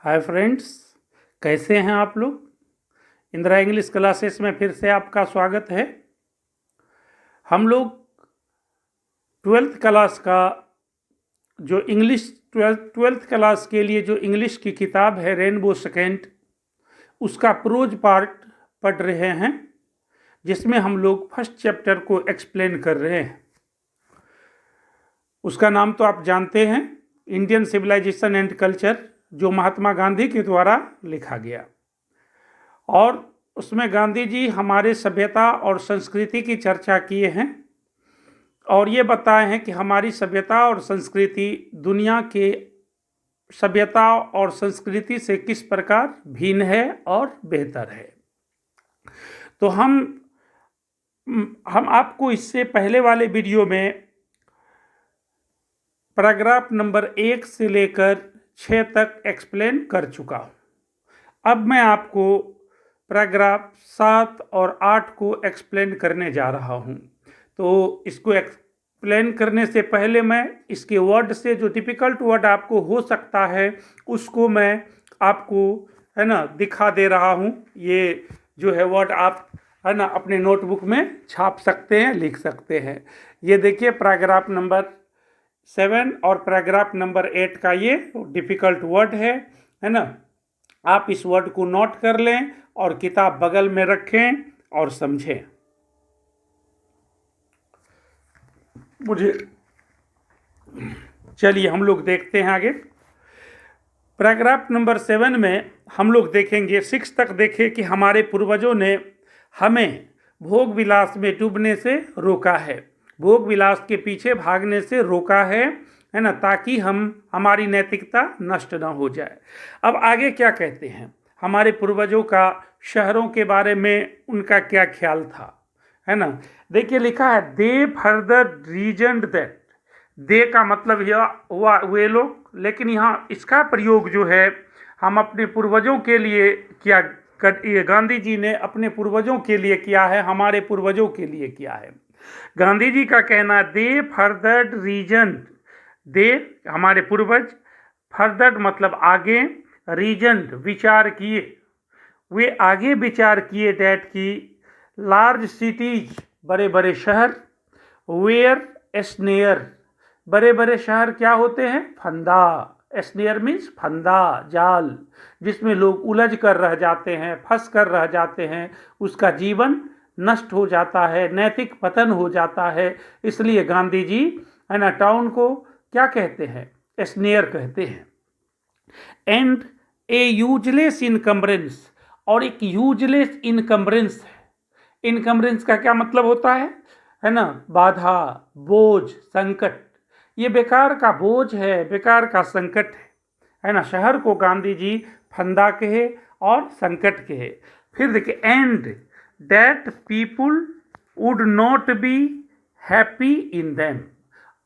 Hi friends, कैसे हैं आप लोग। इंदिरा इंग्लिश क्लासेस में फिर से आपका स्वागत है। हम लोग ट्वेल्थ क्लास का जो इंग्लिश ट्वेल्थ क्लास के लिए जो इंग्लिश की किताब है रेनबो सेकेंड, उसका प्रोज पार्ट पढ़ रहे हैं, जिसमें हम लोग फर्स्ट चैप्टर को एक्सप्लेन कर रहे हैं। उसका नाम तो आप जानते हैं, इंडियन सिविलाइजेशन एंड कल्चर, जो महात्मा गांधी के द्वारा लिखा गया। और उसमें गांधी जी हमारे सभ्यता और संस्कृति की चर्चा किए हैं और ये बताए हैं कि हमारी सभ्यता और संस्कृति दुनिया के सभ्यता और संस्कृति से किस प्रकार भिन्न है और बेहतर है। तो हम आपको इससे पहले वाले वीडियो में पैराग्राफ नंबर 1 से लेकर 6 तक एक्सप्लेन कर चुका हूँ। अब मैं आपको पैराग्राफ 7 और 8 को एक्सप्लेन करने जा रहा हूँ। तो इसको एक्सप्लेन करने से पहले मैं इसके वर्ड से जो डिफ़िकल्ट वर्ड आपको हो सकता है उसको मैं आपको दिखा दे रहा हूँ। ये जो है वर्ड आप अपने नोटबुक में छाप सकते हैं, लिख सकते हैं। ये देखिए पैराग्राफ नंबर 7 और पैराग्राफ नंबर 8 का ये डिफ़िकल्ट वर्ड है ना। आप इस वर्ड को नोट कर लें और किताब बगल में रखें और समझें। चलिए हम लोग देखते हैं आगे। पैराग्राफ नंबर 7 में हम लोग देखेंगे 6 तक देखें कि हमारे पूर्वजों ने हमें भोग विलास में डूबने से रोका है, भोग विलास के पीछे भागने से रोका है ना, ताकि हमारी नैतिकता नष्ट ना हो जाए। अब आगे क्या कहते हैं, हमारे पूर्वजों का शहरों के बारे में उनका क्या ख्याल था, है ना। देखिए लिखा है, दे फर्दर रीजन्ड दैट। दे का मतलब हुआ वे लोग, लेकिन यहाँ इसका प्रयोग जो है हम अपने पूर्वजों के लिए किया, गांधी जी ने अपने पूर्वजों के लिए किया है, हमारे पूर्वजों के लिए किया है। गांधी जी का कहना, दे फर्दर रीजन, दे हमारे पूर्वज, फर्दर मतलब आगे, रीजन विचार किए, वे आगे विचार किए डैट की लार्ज सिटीज बड़े बड़े शहर, वेयर स्नेयर बड़े बड़े शहर क्या होते हैं, फंदा, स्नेयर मीन्स फंदा, जाल, जिसमें लोग उलझ कर रह जाते हैं, फंस कर रह जाते हैं, उसका जीवन नष्ट हो जाता है, नैतिक पतन हो जाता है। इसलिए गांधी जी टाउन को क्या कहते हैं, स्नेयर कहते हैं। एंड ए यूजलेस इनकम्बरेंस, और एक यूजलेस इनकम्बरेंस है। इनकम्बरेंस का क्या मतलब होता है ना, बाधा, बोझ, संकट। ये बेकार का बोझ है, बेकार का संकट है ना। शहर को गांधी जी फंदा कहे और संकट कहे। फिर देखिए, and that people would not be happy in them,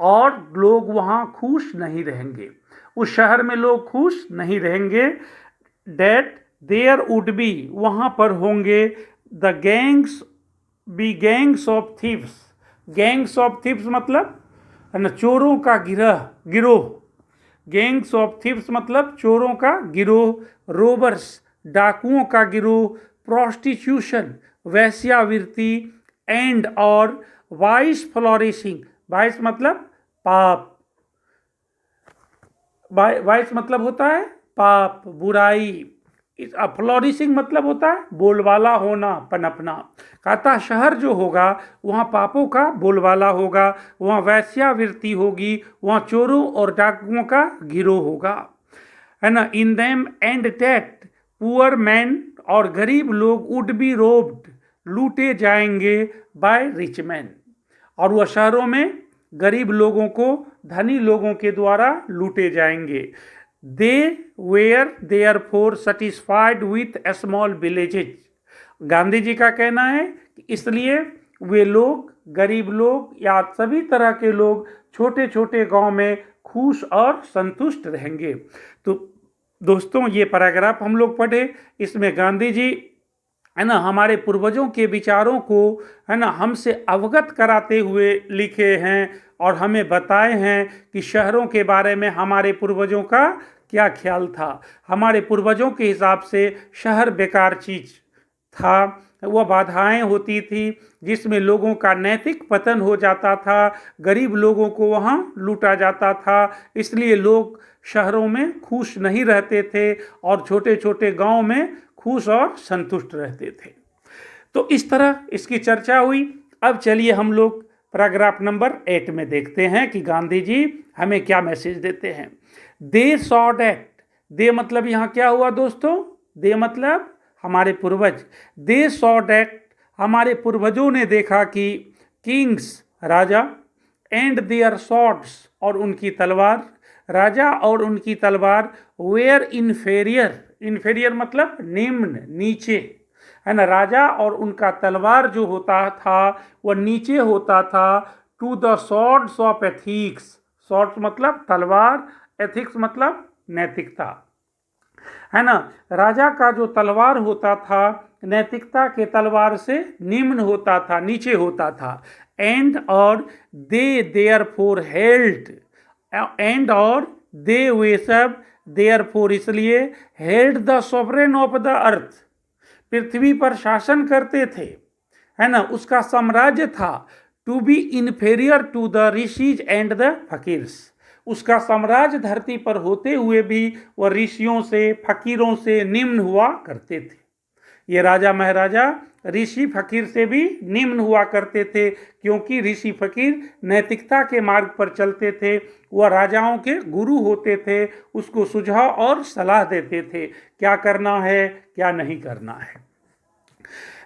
और लोग वहाँ खुश नहीं रहेंगे, उस शहर में लोग खुश नहीं रहेंगे। डेट देयर वुड बी, वहाँ पर होंगे, the gangs be gangs of thieves. Gangs of thieves मतलब है ना चोरों का गिरोह। गैंग्स ऑफ थीव्स मतलब चोरों का गिरोह, रोबर्स डाकुओं का गिरोह, प्रोस्टिट्यूशन वैश्यावृत्ति, एंड और वाइस फ्लोरिशिंग, वाइस मतलब पाप, वाइस मतलब होता है पाप, बुराई, फ्लोरिशिंग मतलब होता है बोलबाला होना, पनपना। कहता शहर जो होगा वहाँ पापों का बोलबाला होगा, वहाँ वैश्यावृत्ति होगी, वहाँ चोरों और डाकुओं का गिरोह होगा, है ना। In them and that poor man, और गरीब लोग वुड बी रोब्ड, लूटे जाएंगे, बाय रिच मैन, और वह शहरों में गरीब लोगों को धनी लोगों के द्वारा लूटे जाएंगे। They were therefore satisfied with small villages. Gandhi ji का कहना है कि इसलिए वे लोग, गरीब लोग या सभी तरह के लोग छोटे छोटे गांव में खुश और संतुष्ट रहेंगे। तो दोस्तों ये पैराग्राफ हम लोग पढ़े, इसमें गांधी जी है ना हमारे पूर्वजों के विचारों को है ना हमसे अवगत कराते हुए लिखे हैं और हमें बताए हैं कि शहरों के बारे में हमारे पूर्वजों का क्या ख्याल था। हमारे पूर्वजों के हिसाब से शहर बेकार चीज था, वह बाधाएं होती थी जिसमें लोगों का नैतिक पतन हो जाता था, गरीब लोगों को वहाँ लूटा जाता था, इसलिए लोग शहरों में खुश नहीं रहते थे और छोटे छोटे गांव में खुश और संतुष्ट रहते थे। तो इस तरह इसकी चर्चा हुई। अब चलिए हम लोग पैराग्राफ नंबर 8 में देखते हैं कि गांधी जी हमें क्या मैसेज देते हैं। दे सॉ डैट, दे मतलब यहाँ क्या हुआ दोस्तों, दे मतलब हमारे पूर्वज। दे सॉ डैट, हमारे पूर्वजों ने देखा कि किंग्स राजा, एंड देयर स्वॉर्ड्स और उनकी तलवार, राजा और उनकी तलवार, वेयर इन्फेरियर, इन्फेरियर मतलब निम्न नीचे, है ना। राजा और उनका तलवार जो होता था वह नीचे होता था to the swords of ethics, swords मतलब तलवार, एथिक्स मतलब नैतिकता, है ना। राजा का जो तलवार होता था नैतिकता के तलवार से निम्न होता था, नीचे होता था। एंड और they therefore held, and और दे वे सब, देयर फोर इसलिए, held the sovereign of the earth, पृथ्वी पर शासन करते थे, है ना, उसका साम्राज्य था। To be inferior to the rishis and the fakirs, उसका साम्राज्य धरती पर होते हुए भी वह ऋषियों से फकीरों से निम्न हुआ करते थे। ये राजा महाराजा ऋषि फकीर से भी निम्न हुआ करते थे, क्योंकि ऋषि फकीर नैतिकता के मार्ग पर चलते थे, वह राजाओं के गुरु होते थे, उसको सुझाव और सलाह देते थे क्या करना है क्या नहीं करना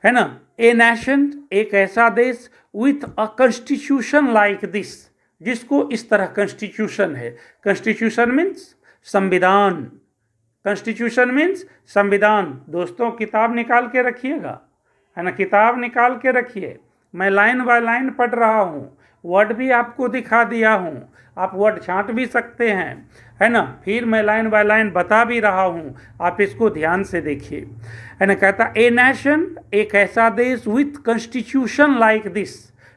है ना। ए नेशन, एक ऐसा देश, with a constitution like this, जिसको इस तरह कॉन्स्टिट्यूशन है, कॉन्स्टिट्यूशन मीन्स संविधान, कॉन्स्टिट्यूशन मीन्स संविधान। दोस्तों किताब निकाल के रखिएगा, है ना, किताब निकाल के रखिए। मैं लाइन बाय लाइन पढ़ रहा हूँ, वर्ड भी आपको दिखा दिया हूँ, आप वर्ड छांट भी सकते हैं, है ना। फिर मैं लाइन बाय लाइन बता भी रहा हूँ, आप इसको ध्यान से देखिए, है ना। कहता ए नेशन, एक ऐसा देश, विथ कॉन्स्टिट्यूशन लाइक दिस,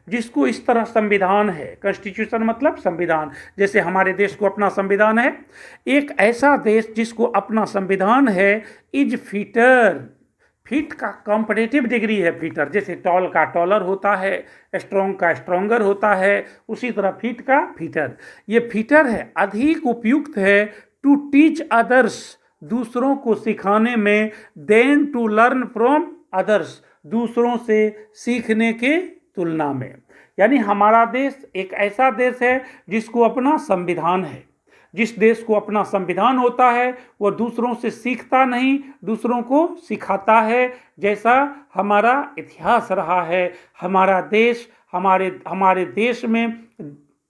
जिसको इस तरह संविधान है, कॉन्स्टिट्यूशन मतलब संविधान, जैसे हमारे देश को अपना संविधान है, एक ऐसा देश जिसको अपना संविधान है, इज फिटर, फिट का कॉम्पिटिटिव डिग्री है फिटर, जैसे टॉल का टॉलर होता है, स्ट्रॉन्ग का स्ट्रॉन्गर होता है, उसी तरह फिट का फिटर। ये फिटर है, अधिक उपयुक्त है, टू टीच अदर्स, दूसरों को सिखाने में, then to learn from others, दूसरों से सीखने के तुलना में। यानी हमारा देश एक ऐसा देश है जिसको अपना संविधान है। जिस देश को अपना संविधान होता है वह दूसरों से सीखता नहीं, दूसरों को सिखाता है, जैसा हमारा इतिहास रहा है। हमारा देश, हमारे देश में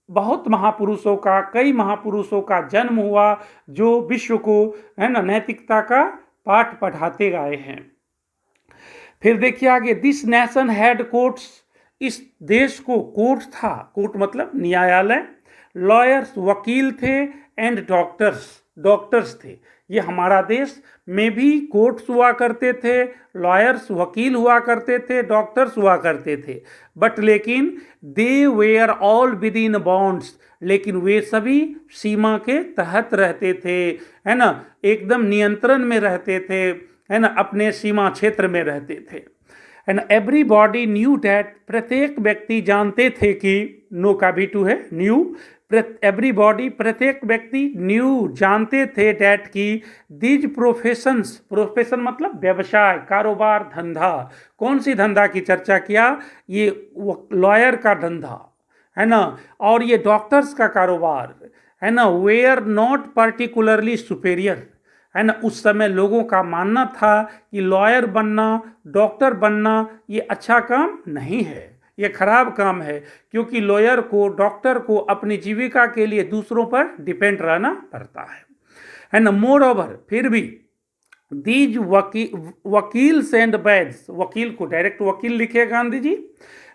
बहुत महापुरुषों का, कई महापुरुषों का जन्म हुआ जो विश्व को, है ना, नैतिकता का पाठ पढ़ाते गए हैं। फिर देखिए आगे, दिस नेशन हैड कोर्ट्स, इस देश को कोर्ट था, कोर्ट मतलब न्यायालय, लॉयर्स वकील थे, एंड डॉक्टर्स, डॉक्टर्स थे। ये हमारा देश में भी कोर्ट्स हुआ करते थे, लॉयर्स वकील हुआ करते थे, डॉक्टर्स हुआ करते थे, बट लेकिन they were all within bonds, लेकिन वे सभी सीमा के तहत रहते थे, है ना, एकदम नियंत्रण में रहते थे, है ना, अपने सीमा क्षेत्र में रहते थे। एंड एवरीबॉडी न्यू डैट, प्रत्येक व्यक्ति जानते थे कि, नो का भी टू है, न्यू, एवरीबॉडी प्रत्येक व्यक्ति, न्यू जानते थे, डैट की, दीज प्रोफेशंस, प्रोफेशन मतलब व्यवसाय, कारोबार, धंधा। कौन सी धंधा की चर्चा किया, ये लॉयर का धंधा, है ना, और ये डॉक्टर्स का कारोबार, है ना, वेयर नॉट पर्टिकुलरली सुपेरियर, है ना। उस समय लोगों का मानना था कि लॉयर बनना, डॉक्टर बनना ये अच्छा काम नहीं है, ये खराब काम है, क्योंकि लॉयर को, डॉक्टर को अपनी जीविका के लिए दूसरों पर डिपेंड रहना पड़ता है ना। मोर ओवर, फिर भी दीज वकील्स एंड वैद्स, वकील को डायरेक्ट वकील लिखे गांधी जी,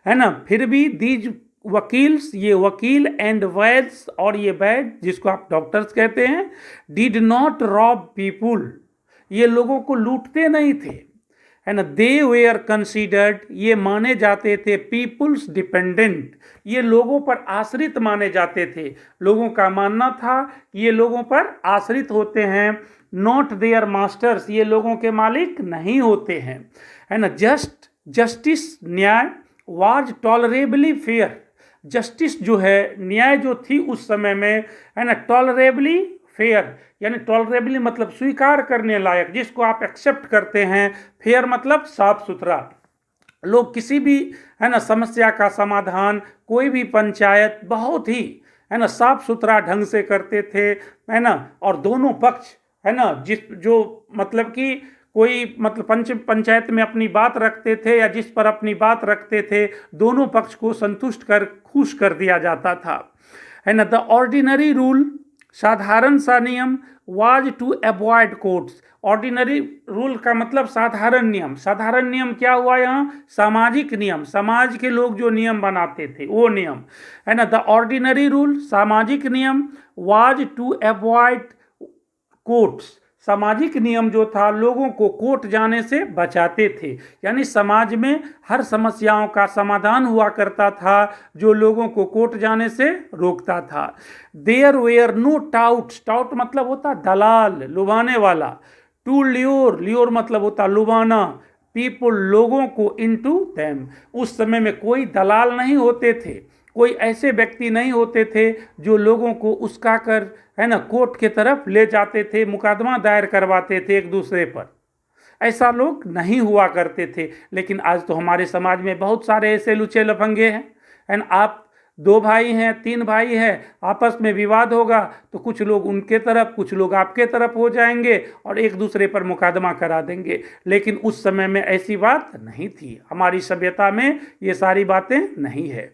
है ना, फिर भी दीज वकील्स, ये वकील, एंड वैद्स और ये वैद्य जिसको आप डॉक्टर्स कहते हैं, डिड नॉट रॉब पीपुल, ये लोगों को लूटते नहीं थे, है ना, दे वेयर कंसीडर्ड, ये माने जाते थे पीपुल्स डिपेंडेंट, ये लोगों पर आश्रित माने जाते थे। लोगों का मानना था ये लोगों पर आश्रित होते हैं। नॉट देयर मास्टर्स, ये लोगों के मालिक नहीं होते हैं, है ना। जस्टिस, न्याय, वाज टॉलरेबली फेयर, जस्टिस जो है, न्याय जो थी उस समय में, है ना, टॉलरेबली फेयर, यानी टॉलरेबली मतलब स्वीकार करने लायक, जिसको आप एक्सेप्ट करते हैं। फेयर मतलब साफ सुथरा। लोग किसी भी, है ना, समस्या का समाधान, कोई भी पंचायत बहुत ही, है ना, साफ सुथरा ढंग से करते थे, है ना। और दोनों पक्ष, है ना, जो मतलब कि कोई मतलब पंचायत में अपनी बात रखते थे या जिस पर अपनी बात रखते थे, दोनों पक्ष को संतुष्ट कर खुश कर दिया जाता था, है ना। द ऑर्डिनरी रूल, साधारण सा नियम, was to avoid courts. Ordinary rule का मतलब साधारण नियम। साधारण नियम क्या हुआ यहाँ? सामाजिक नियम, समाज के लोग जो नियम बनाते थे वो नियम, है ना। द ऑर्डिनरी रूल, सामाजिक नियम, वाज टू अवॉइड कोर्ट्स, सामाजिक नियम जो था लोगों को कोर्ट जाने से बचाते थे, यानी समाज में हर समस्याओं का समाधान हुआ करता था जो लोगों को कोर्ट जाने से रोकता था। There were no touts, tout मतलब होता दलाल, लुभाने वाला। टू ल्योर, ल्योर मतलब होता लुभाना। पीपुल, लोगों को, इनटू देम, उस समय में कोई दलाल नहीं होते थे, कोई ऐसे व्यक्ति नहीं होते थे जो लोगों को उस्का कर, है ना, कोर्ट के तरफ ले जाते थे, मुकदमा दायर करवाते थे एक दूसरे पर। ऐसा लोग नहीं हुआ करते थे। लेकिन आज तो हमारे समाज में बहुत सारे ऐसे लुचे लफंगे हैं, है ना। आप 2 भाई हैं, 3 भाई हैं, आपस में विवाद होगा तो कुछ लोग उनके तरफ, कुछ लोग आपके तरफ हो जाएंगे और एक दूसरे पर मुकदमा करा देंगे। लेकिन उस समय में ऐसी बात नहीं थी, हमारी सभ्यता में ये सारी बातें नहीं है।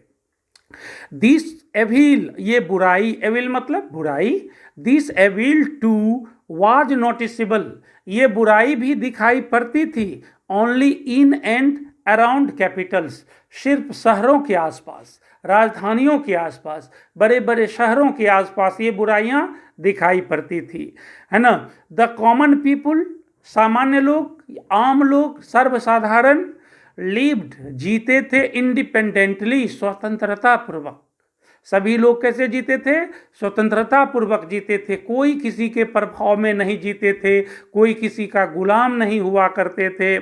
दिस एविल, ये बुराई, एविल मतलब बुराई। This evil too was noticeable, ये बुराई भी दिखाई पड़ती थी। Only in and around capitals, सिर्फ शहरों के आसपास, राजधानियों के आसपास, बड़े बड़े शहरों के आसपास ये बुराइयां दिखाई पड़ती थी, है ना। द कॉमन पीपुल, सामान्य लोग, आम लोग, सर्वसाधारण, लिव्ड, जीते थे, इंडिपेंडेंटली, स्वतंत्रता पूर्वक। सभी लोग कैसे जीते थे? स्वतंत्रता पूर्वक जीते थे, कोई किसी के प्रभाव में नहीं जीते थे, कोई किसी का गुलाम नहीं हुआ करते थे,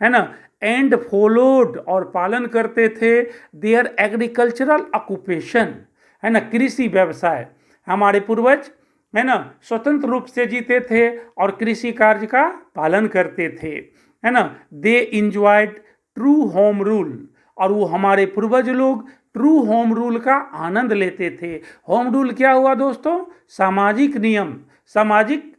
है ना। एंड फॉलोड, और पालन करते थे, देयर एग्रीकल्चरल ऑक्यूपेशन, है ना, कृषि व्यवसाय। हमारे पूर्वज, है ना, स्वतंत्र रूप से जीते थे और कृषि कार्य का पालन करते थे, है ना। दे इंजॉयड ट्रू होम रूल, और वो हमारे पूर्वज लोग ट्रू होम रूल का आनंद लेते थे। होम रूल क्या हुआ दोस्तों? सामाजिक नियम, सामाजिक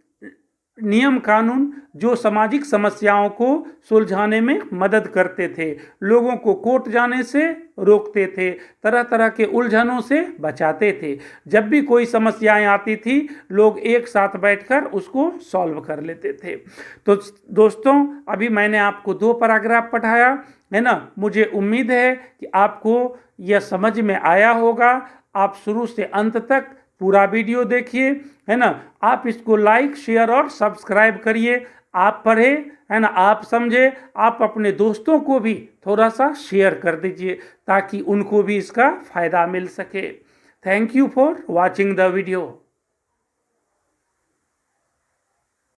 नियम कानून जो सामाजिक समस्याओं को सुलझाने में मदद करते थे, लोगों को कोर्ट जाने से रोकते थे, तरह तरह के उलझनों से बचाते थे। जब भी कोई समस्याएं आती थी लोग एक साथ बैठकर उसको सॉल्व कर लेते थे। तो दोस्तों, अभी मैंने आपको 2 पैराग्राफ पढ़ाया, है ना। मुझे उम्मीद है कि आपको यह समझ में आया होगा। आप शुरू से अंत तक पूरा वीडियो देखिए, है ना। आप इसको लाइक, शेयर और सब्सक्राइब करिए। आप पढ़े, है ना, आप समझे, आप अपने दोस्तों को भी थोड़ा सा शेयर कर दीजिए ताकि उनको भी इसका फायदा मिल सके। Thank you for watching the video.